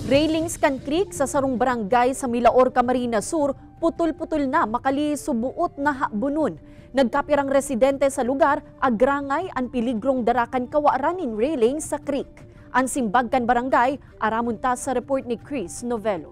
Railings kan Creek sa sarong barangay sa Milaor, Camarines Sur, putol-putol na makali subuot na habunon. Nagkapirang residente sa lugar, agrangay ang piligrong darakan kawaranin railings sa creek. Ang simbag kan barangay, aramunta sa report ni Chris Novello.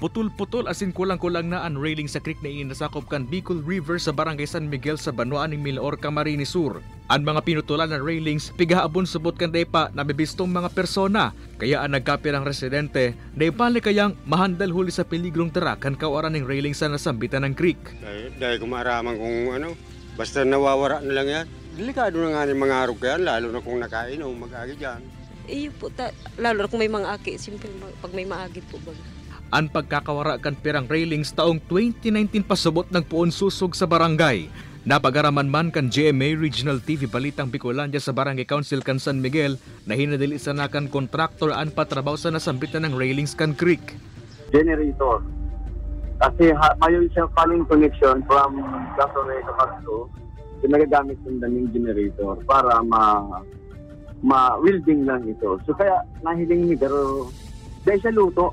Putol-putol asin kulang-kulang na ang railing sa creek na inasakop kan Bicol River sa barangay San Miguel sa Banuan ng Milaor, Camarines Sur. Ang mga pinutulan ng railings, pigahabon subot kan depa na bibistong mga persona. Kaya ang nagkapirang residente, naipali kayang mahandal huli sa peligrong tarakan kawaran ng railing sa nasambitan ng creek. Dahil kumaraman kung basta nawawara na lang yan. Delikado na nga ng mga arog yan, lalo na kung nakainom, mag-agi dyan. Iyo po, lalo na kung may mga aki, simple pag may maagit po ba. Ang pagkakawara kan pirang railings taong 2019 pasubot nagpuon susog sa barangay. Napagaraman man kan GMA Regional TV Balitang Bicolandia sa Barangay Council kan San Miguel na hinadili sa nakan kontraktor ang patrabaho sa nasambitan ng railings kan creek. Generator. Kasi mayon siya paling connection from Gasore to Castro. Nagagamit yung daming generator para ma-welding lang ito. So kaya nahiling ni pero dahil sa luto,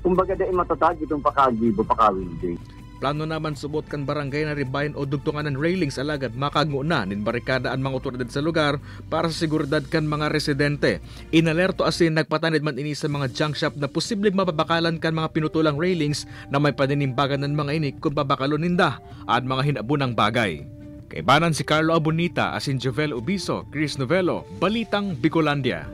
kumbaga dahil matatag itong pakagibo, pakawilding. Plano naman subot kan barangay na ribayan o dugtungan ng railings alagad makago na nin barikada ang mga otoridad sa lugar para sa seguridad kan mga residente. Inalerto asin nagpatanid man ini sa mga junk shop na posibleng mapabakalan kan mga pinutulang railings na may paninimbagan ng mga inik kung pabakalon ninda at mga hinabunang bagay. Kaibanan si Carlo Abonita asin Jovel Ubiso, Chris Novello, Balitang Bicolandia.